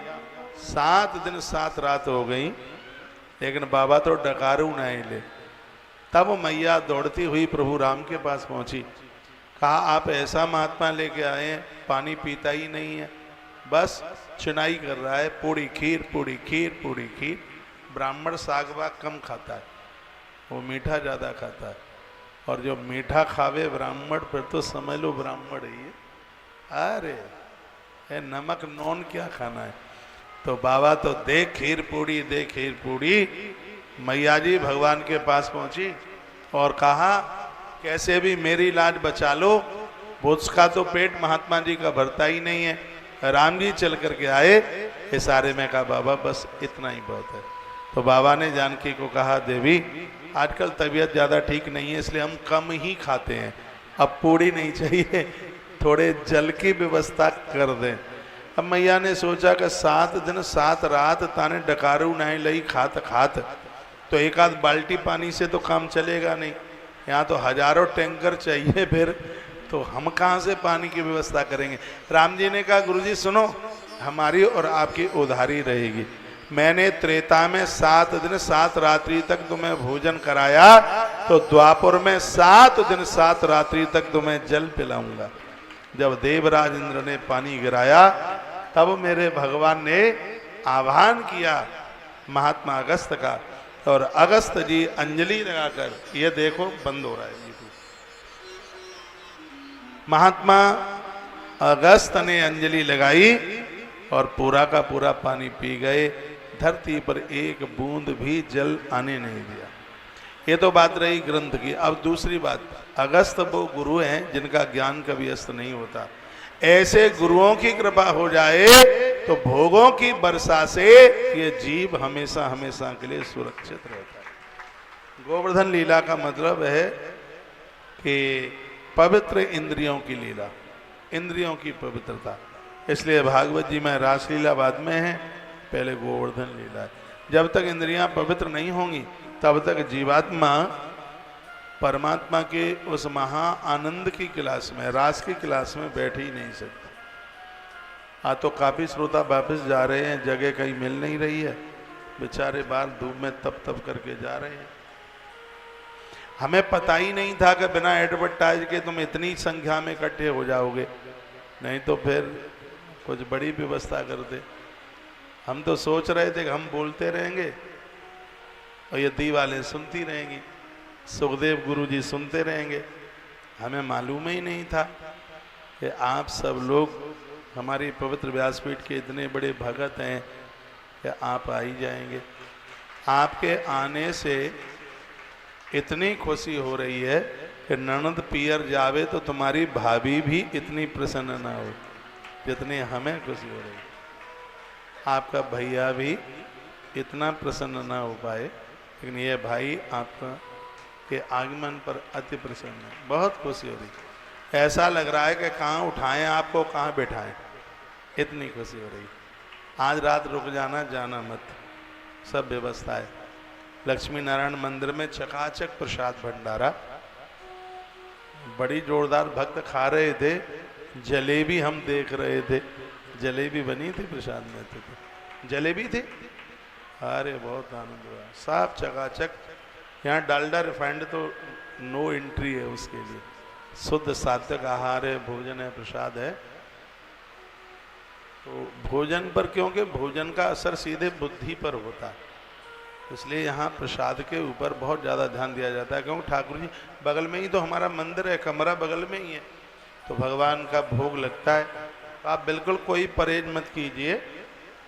7 दिन 7 रात हो गई, लेकिन बाबा तो डकारू नहीं ले। तब मैया दौड़ती हुई प्रभु राम के पास पहुंची, कहा आप ऐसा महात्मा लेके आए हैं, पानी पीता ही नहीं है, बस चुनाई कर रहा है, पूड़ी खीर पूड़ी खीर पूड़ी खीर। ब्राह्मण साग वाग कम खाता है, वो मीठा ज़्यादा खाता है, और जो मीठा खावे ब्राह्मण फिर तो समझ लो ब्राह्मण ही है। अरे नमक नॉन क्या खाना है। तो बाबा तो दे खीर पूड़ी, दे खीर पूड़ी। मैया जी भगवान के पास पहुंची और कहा कैसे भी मेरी लाज बचा लो, उसका तो पेट महात्मा जी का भरता ही नहीं है। राम जी चल करके आए, इशारे में कहा बाबा बस इतना ही बहुत है। तो बाबा ने जानकी को कहा देवी आजकल तबीयत ज़्यादा ठीक नहीं है, इसलिए हम कम ही खाते हैं, अब पूड़ी नहीं चाहिए, थोड़े जल की व्यवस्था कर दें। अब मैया ने सोचा कि 7 दिन 7 रात ताने डकारू नहीं लई खात खात, तो एक आध बाल्टी पानी से तो काम चलेगा नहीं, यहाँ तो हजारों टैंकर चाहिए, फिर तो हम कहाँ से पानी की व्यवस्था करेंगे। राम जी ने कहा गुरुजी सुनो, हमारी और आपकी उधारी रहेगी। मैंने त्रेता में 7 दिन 7 रात्रि तक तुम्हें भोजन कराया, तो द्वापर में 7 दिन 7 रात्रि तक तुम्हें जल पिलाऊंगा। जब देवराज इंद्र ने पानी गिराया, तब मेरे भगवान ने आह्वान किया महात्मा अगस्त का, और अगस्त जी अंजलि लगाकर, ये देखो बंद हो रहा है, महात्मा अगस्त ने अंजलि लगाई और पूरा का पूरा पानी पी गए। धरती पर एक बूंद भी जल आने नहीं दिया। ये तो बात रही ग्रंथ की। अब दूसरी बात, अगस्त वो गुरु हैं जिनका ज्ञान कभी अस्त नहीं होता। ऐसे गुरुओं की कृपा हो जाए तो भोगों की वर्षा से ये जीव हमेशा हमेशा के लिए सुरक्षित रहता है। गोवर्धन लीला का मतलब है कि पवित्र इंद्रियों की लीला, इंद्रियों की पवित्रता। इसलिए भागवत जी में रासलीला बाद में है, पहले गोवर्धन लीला है। जब तक इंद्रियां पवित्र नहीं होंगी तब तक जीवात्मा परमात्मा के उस महा आनंद की क्लास में, रास की क्लास में बैठ ही नहीं सकता। तो काफी श्रोता वापस जा रहे हैं, जगह कहीं मिल नहीं रही है, बेचारे बाहर धूप में तप तप करके जा रहे हैं। हमें पता ही नहीं था कि बिना एडवर्टाइज के तुम इतनी संख्या में इकट्ठे हो जाओगे, नहीं तो फिर कुछ बड़ी व्यवस्था करते। हम तो सोच रहे थे कि हम बोलते रहेंगे और ये दी वाले सुनती रहेंगी, सुखदेव गुरु जी सुनते रहेंगे। हमें मालूम ही नहीं था कि आप सब लोग हमारी पवित्र व्यासपीठ के इतने बड़े भगत हैं कि आप आ ही जाएंगे। आपके आने से इतनी खुशी हो रही है कि ननद पियर जावे तो तुम्हारी भाभी भी इतनी प्रसन्न ना हो जितनी हमें खुशी हो रही है। आपका भैया भी इतना प्रसन्न ना हो पाए, लेकिन ये भाई आपका के आगमन पर अति प्रसन्न है, बहुत खुशी हो रही है। ऐसा लग रहा है कि कहाँ उठाएं आपको, कहाँ बैठाएं, इतनी खुशी हो रही है। आज रात रुक जाना, जाना मत, सब व्यवस्था है। लक्ष्मी नारायण मंदिर में चकाचक प्रसाद भंडारा, बड़ी जोरदार भक्त खा रहे थे, जलेबी हम देख रहे थे, जलेबी बनी थी प्रसाद में, तो जलेबी थी, अरे बहुत आनंद हुआ, साफ चकाचक। यहाँ डालडा रिफाइंड तो नो एंट्री है उसके लिए, शुद्ध सात्विक आहार है, भोजन है, प्रसाद है। तो भोजन पर, क्योंकि भोजन का असर सीधे बुद्धि पर होता है, इसलिए यहाँ प्रसाद के ऊपर बहुत ज़्यादा ध्यान दिया जाता है। क्योंकि ठाकुर जी बगल में ही तो हमारा मंदिर है, कमरा बगल में ही है, तो भगवान का भोग लगता है। तो आप बिल्कुल कोई परहेज मत कीजिए,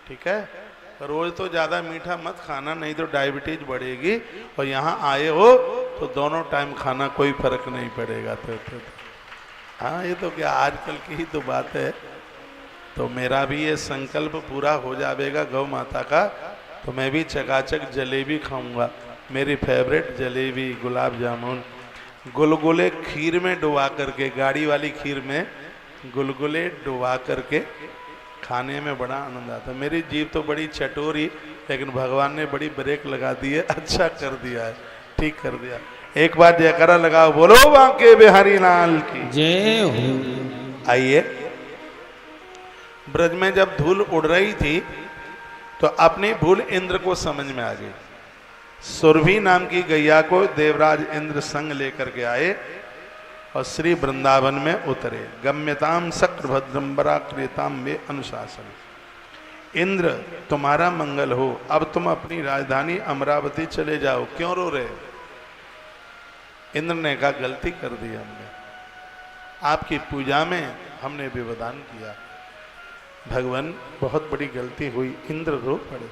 ठीक है। रोज तो ज़्यादा मीठा मत खाना, नहीं तो डायबिटीज बढ़ेगी, और यहाँ आए हो तो दोनों टाइम खाना, कोई फर्क नहीं पड़ेगा। तो हाँ, ये तो क्या आजकल की ही तो बात है। तो मेरा भी ये संकल्प पूरा हो जाएगा गौ माता का, तो मैं भी चकाचक जलेबी खाऊंगा। मेरी फेवरेट जलेबी, गुलाब जामुन, गुलगुले खीर में डुबा करके, गाड़ी वाली खीर में गुलगुले डुबा करके खाने में बड़ा आनंद आता है। मेरी जीभ तो बड़ी चटोरी, लेकिन भगवान ने बड़ी ब्रेक लगा दी है, अच्छा कर दिया है, ठीक कर दिया। एक बार जयकारा लगाओ, बोलो बांके बिहारी लाल की जय हो। आइए, ब्रज में जब धूल उड़ रही थी तो अपनी भूल इंद्र को समझ में आ गई। सुरभि नाम की गैया को देवराज इंद्र संग लेकर के आए और श्री वृंदावन में उतरे। गम्यताम शक्र भद्रम्बरा क्रियताम में अनुशासन। इंद्र तुम्हारा मंगल हो, अब तुम अपनी राजधानी अमरावती चले जाओ। क्यों रो रहे? इंद्र ने कहा गलती कर दी हमने, आपकी पूजा में हमने व्यवधान किया, भगवान बहुत बड़ी गलती हुई। इंद्र रो पड़े।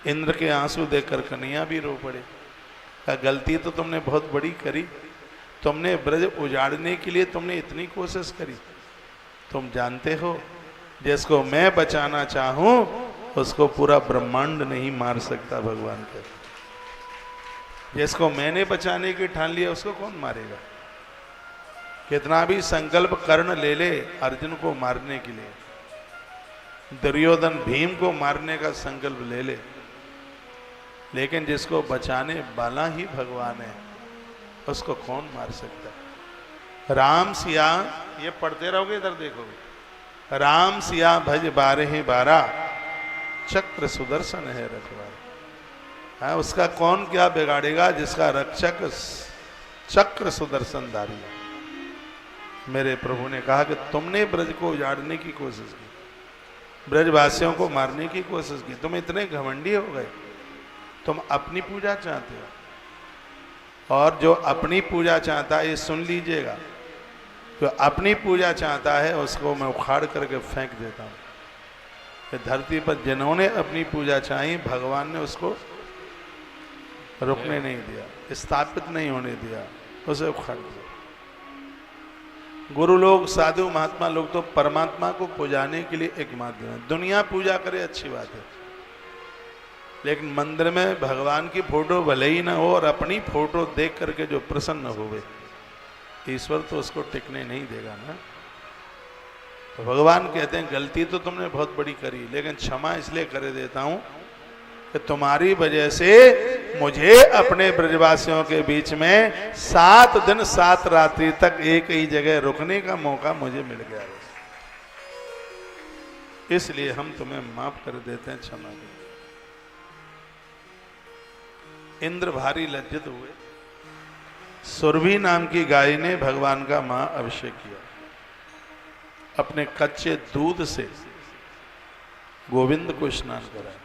इंद्र के आंसू देखकर कन्हैया भी रो पड़े। कहा गलती तो तुमने बहुत बड़ी करी, तुमने ब्रज उजाड़ने के लिए तुमने इतनी कोशिश करी। तुम जानते हो जिसको मैं बचाना चाहूं उसको पूरा ब्रह्मांड नहीं मार सकता। भगवान के जिसको मैंने बचाने की ठान लिया उसको कौन मारेगा? कितना भी संकल्प कर्ण ले ले अर्जुन को मारने के लिए, दुर्योधन भीम को मारने का संकल्प ले ले, लेकिन जिसको बचाने वाला ही भगवान है उसको कौन मार सकता है? राम सिया, ये पढ़ते रहोगे इधर देखोगे, राम सिया भज बारह बारा, चक्र सुदर्शन है रखवारा। हाँ, उसका कौन क्या बिगाड़ेगा जिसका रक्षक चक्र सुदर्शन धारी है। मेरे प्रभु ने कहा कि तुमने ब्रज को उजाड़ने की कोशिश की, ब्रजवासियों को मारने की कोशिश की, तुम इतने घमंडी हो गए, तुम अपनी पूजा चाहते हो। और जो अपनी पूजा चाहता है, ये सुन लीजिएगा, जो अपनी पूजा चाहता है उसको मैं उखाड़ करके फेंक देता हूँ। कि धरती पर जिन्होंने अपनी पूजा चाही भगवान ने उसको रुकने नहीं दिया, स्थापित नहीं होने दिया, उसे उखाड़ दिया। गुरु लोग, साधु महात्मा लोग तो परमात्मा को पुजाने के लिए एक माध्यम है। दुनिया पूजा करे अच्छी बात है, लेकिन मंदिर में भगवान की फोटो भले ही ना हो और अपनी फोटो देख करके जो प्रसन्न होवे, ईश्वर तो उसको टिकने नहीं देगा ना। तो भगवान कहते हैं गलती तो तुमने बहुत बड़ी करी, लेकिन क्षमा इसलिए कर देता हूं कि तुम्हारी वजह से मुझे अपने ब्रजवासियों के बीच में 7 दिन 7 रात्रि तक एक ही जगह रुकने का मौका मुझे मिल गया, इसलिए हम तुम्हें माफ कर देते हैं, क्षमा करो। इंद्र भारी लज्जित हुए। सुरभि नाम की गाय ने भगवान का महाअभिषेक किया। अपने कच्चे दूध से गोविंद को स्नान कराया।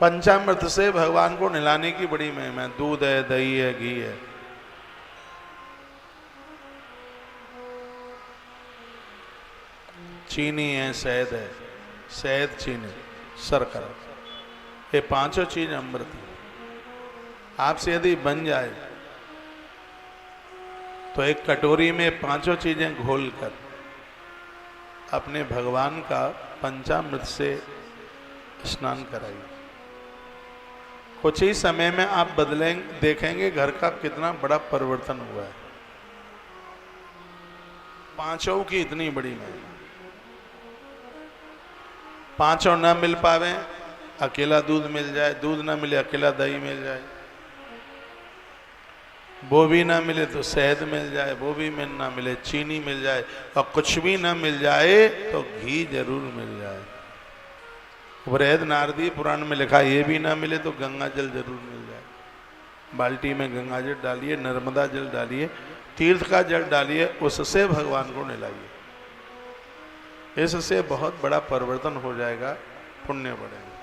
पंचामृत से भगवान को नहलाने की बड़ी महिमा है। दूध है, दही है, घी है, चीनी है, शहद है, शहद, चीनी, शर्करा, ये पांचों चीज अमृत है। आपसे यदि बन जाए तो एक कटोरी में पांचों चीजें घोलकर अपने भगवान का पंचामृत से स्नान कराइए। कुछ ही समय में आप बदलेंगे, देखेंगे घर का कितना बड़ा परिवर्तन हुआ है। पांचों की इतनी बड़ी महिमा। पांचों ना मिल पावे, अकेला दूध मिल जाए, दूध ना मिले अकेला दही मिल जाए, वो भी ना मिले तो शहद मिल जाए, वो भी ना मिले चीनी मिल जाए, और कुछ भी ना मिल जाए तो घी जरूर मिल जाए। बृहद नारदी पुराण में लिखा, ये भी ना मिले तो गंगा जल जरूर मिल जाए। बाल्टी में गंगा जल डालिए, नर्मदा जल डालिए, तीर्थ का जल डालिए, उससे भगवान को नहलाइए। इससे बहुत बड़ा परिवर्तन हो जाएगा, पुण्य बढ़ेगा।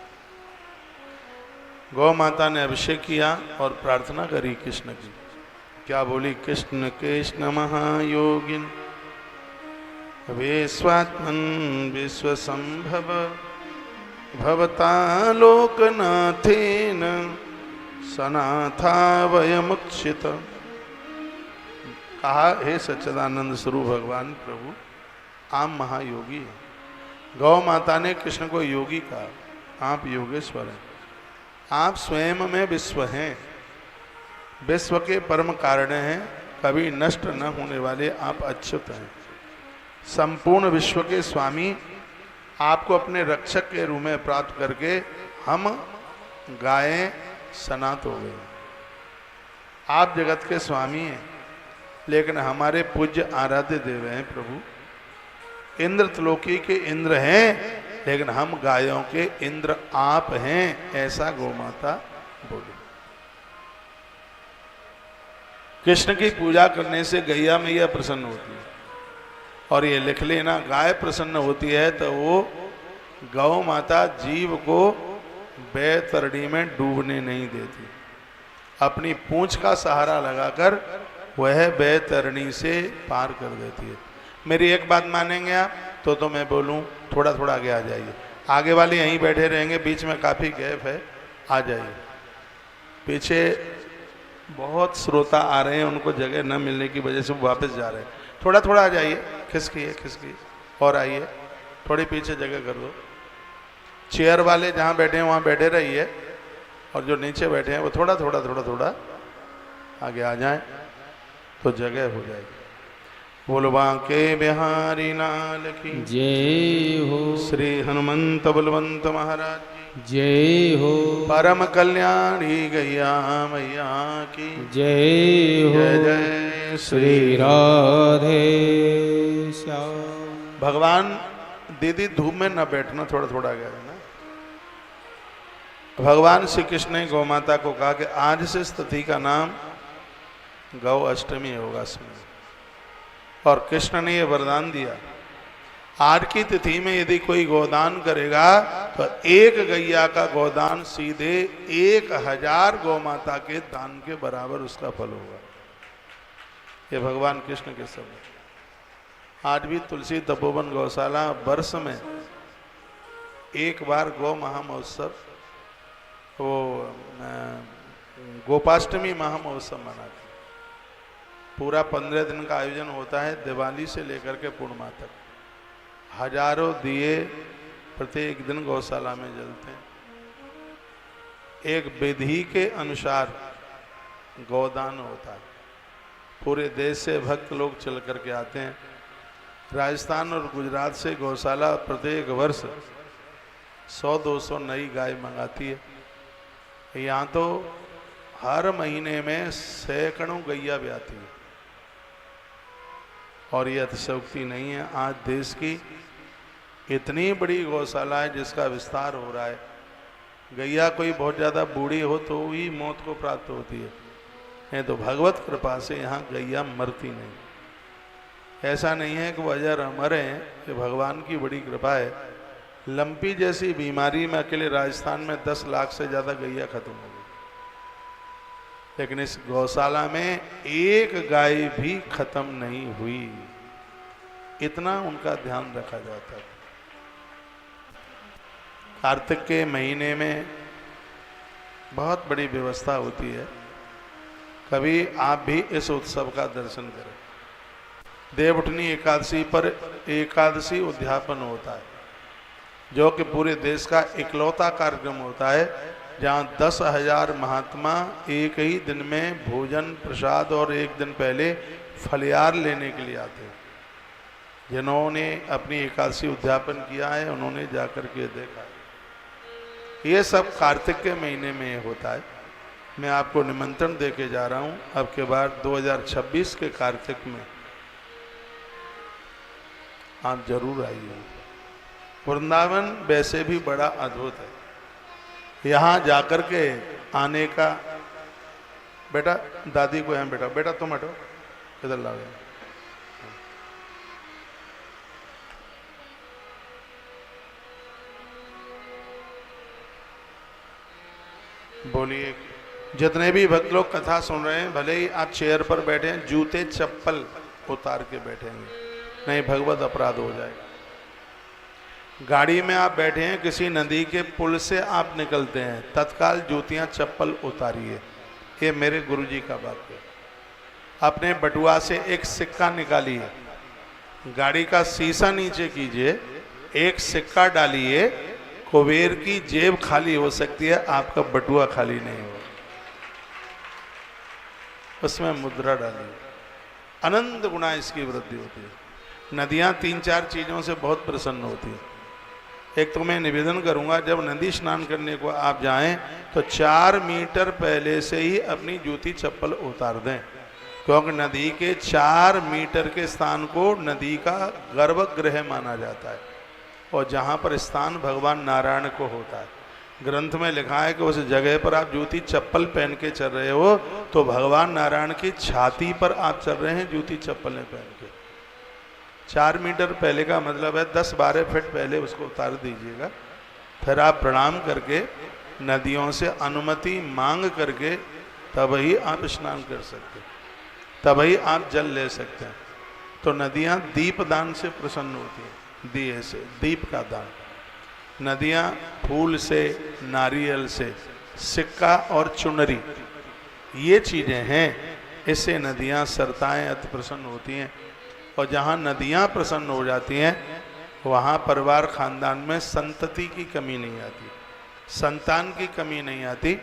गौ माता ने अभिषेक किया और प्रार्थना करी कृष्ण की। क्या बोली? कृष्ण कृष्ण महायोगिन विश्वात्मन विश्व संभव भवता लोकनाथेन सनाथा वयमुक्षित। कहा, हे सच्चिदानंद स्वरूप भगवान प्रभु, आप महायोगी हैं। गौ माता ने कृष्ण को योगी कहा, आप योगेश्वर हैं, आप स्वयं में विश्व हैं, विश्व के परम कारण हैं, कभी नष्ट न होने वाले आप अच्युत हैं, संपूर्ण विश्व के स्वामी आपको अपने रक्षक के रूप में प्राप्त करके हम गायें सनात हो गए। आप जगत के स्वामी हैं, लेकिन हमारे पूज्य आराध्य देव हैं प्रभु। इंद्र त्रिलोकी के इंद्र हैं, लेकिन हम गायों के इंद्र आप हैं, ऐसा गौमाता बोली। कृष्ण की पूजा करने से गैया मैया प्रसन्न होती है, और ये लिख लेना, गाय प्रसन्न होती है तो वो गौ माता जीव को बैतरणी में डूबने नहीं देती। अपनी पूंछ का सहारा लगाकर वह बैतरणी से पार कर देती है। मेरी एक बात मानेंगे आप तो मैं बोलूं थोड़ा थोड़ा आगे आ जाइए। आगे वाले यहीं बैठे रहेंगे, बीच में काफ़ी गैप है, आ जाइए। पीछे बहुत श्रोता आ रहे हैं, उनको जगह न मिलने की वजह से वो वापस जा रहे हैं। थोड़ा थोड़ा आ जाइए, खिसकी और आइए, थोड़ी पीछे जगह कर दो। चेयर वाले जहाँ बैठे हैं वहाँ बैठे रहिए, और जो नीचे बैठे हैं वो थोड़ा थोड़ा आगे आ जाएं तो जगह हो जाएगी। बोलो बांके बिहारी लाल की जय हो। श्री हनुमंत बलवंत महाराज की जय हो। परम कल्याणी गैया मैया की जय हो। जय जय श्री राधे श्याम। भगवान दीदी धूप में न बैठना, थोड़ा थोड़ा गया है ना। भगवान श्री कृष्ण ने गौ माता को कहा कि आज से इस तिथि का नाम गौ अष्टमी होगा इसमें, और कृष्ण ने यह वरदान दिया, आज की तिथि में यदि कोई गोदान करेगा तो एक गैया का गोदान सीधे 1000 गौ माता के दान के बराबर उसका फल होगा। ये भगवान कृष्ण के शब्द। आज भी तुलसी तपोवन गौशाला वर्ष में एक बार गौ महामहोत्सव, वो गोपाष्टमी महामहोत्सव मनाती। पूरा 15 दिन का आयोजन होता है, दिवाली से लेकर के पूर्णिमा तक। हजारों दिए प्रत्येक दिन गौशाला में जलते हैं। एक विधि के अनुसार गौदान होता है। पूरे देश से भक्त लोग चल करके आते हैं। राजस्थान और गुजरात से गौशाला प्रत्येक वर्ष 100-200 नई गाय मंगाती है। यहाँ तो हर महीने में सैकड़ों गैया ब्याती है, और ये अतिशयोक्ति नहीं है। आज देश की इतनी बड़ी गौशाला है जिसका विस्तार हो रहा है। गैया कोई बहुत ज़्यादा बूढ़ी हो तो ही मौत को प्राप्त होती है, नहीं तो भगवत कृपा से यहाँ गैया मरती नहीं। ऐसा नहीं है कि वो अजर अमर हैं, ये भगवान की बड़ी कृपा है। लंपी जैसी बीमारी में अकेले राजस्थान में 10 लाख से ज़्यादा गैया खत्म हो गई, लेकिन इस गौशाला में एक गाय भी खत्म नहीं हुई। इतना उनका ध्यान रखा जाता है। कार्तिक के महीने में बहुत बड़ी व्यवस्था होती है। कभी आप भी इस उत्सव का दर्शन करें। देवउठनी एकादशी पर एकादशी उद्यापन होता है, जो कि पूरे देश का इकलौता कार्यक्रम होता है जहाँ 10,000 महात्मा एक ही दिन में भोजन प्रसाद और एक दिन पहले फलियार लेने के लिए आते हैं। जिन्होंने अपनी एकादशी उद्यापन किया है उन्होंने जाकर के देखा है। ये सब कार्तिक के महीने में होता है। मैं आपको निमंत्रण दे के जा रहा हूँ, अब के बाद 2026 के कार्तिक में आप जरूर आइए। वृंदावन वैसे भी बड़ा अद्भुत है। यहाँ जाकर के आने का, बेटा दादी को यहाँ बेटा, बेटा तुम हटो, इधर लाओ। बोलिए। जितने भी भक्त लोग कथा सुन रहे हैं, भले ही आप चेयर पर बैठे हैं, जूते चप्पल उतार के बैठेंगे, नहीं भगवत अपराध हो जाएगा। गाड़ी में आप बैठे हैं, किसी नदी के पुल से आप निकलते हैं, तत्काल जूतियां चप्पल उतारिए। ये मेरे गुरुजी का बात है। अपने बटुआ से एक सिक्का निकालिए, गाड़ी का शीशा नीचे कीजिए, एक सिक्का डालिए। कुबेर की जेब खाली हो सकती है, आपका बटुआ खाली नहीं हो। उसमें मुद्रा डालिए, अनंत गुना इसकी वृद्धि होती है। नदियां 3-4 चीजों से बहुत प्रसन्न होती है। एक तो मैं निवेदन करूंगा, जब नदी स्नान करने को आप जाएं तो 4 मीटर पहले से ही अपनी जूती चप्पल उतार दें, क्योंकि नदी के 4 मीटर के स्थान को नदी का गर्भगृह माना जाता है और जहाँ पर स्थान भगवान नारायण को होता है। ग्रंथ में लिखा है कि उस जगह पर आप जूती चप्पल पहन के चल रहे हो तो भगवान नारायण की छाती पर आप चल रहे हैं जूती चप्पलें पहन के। 4 मीटर पहले का मतलब है 10-12 फीट पहले उसको उतार दीजिएगा, फिर आप प्रणाम करके नदियों से अनुमति मांग करके तब ही आप स्नान कर सकते, तब ही आप जल ले सकते हैं। तो नदियाँ दीप दान से प्रसन्न होती हैं, दिए से, दीप का दान। नदियाँ फूल से, नारियल से, सिक्का और चुनरी, ये चीज़ें हैं, इससे नदियाँ सरताएँ अति प्रसन्न होती हैं। और जहाँ नदियाँ प्रसन्न हो जाती हैं वहाँ परिवार खानदान में संतति की कमी नहीं आती, संतान की कमी नहीं आती,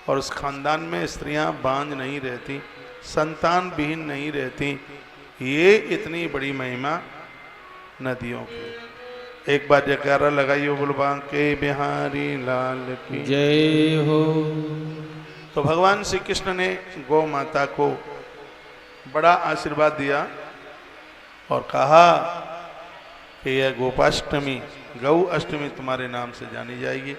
और उस खानदान में स्त्रियाँ बांझ नहीं रहती, संतान विहीन नहीं रहती। ये इतनी बड़ी महिमा नदियों की। एक बार जयकारा लगाइए बुलबा के बिहारी लाल की जय हो। तो भगवान श्री कृष्ण ने गौ माता को बड़ा आशीर्वाद दिया और कहा कि यह गोपाष्टमी, गौ अष्टमी तुम्हारे नाम से जानी जाएगी।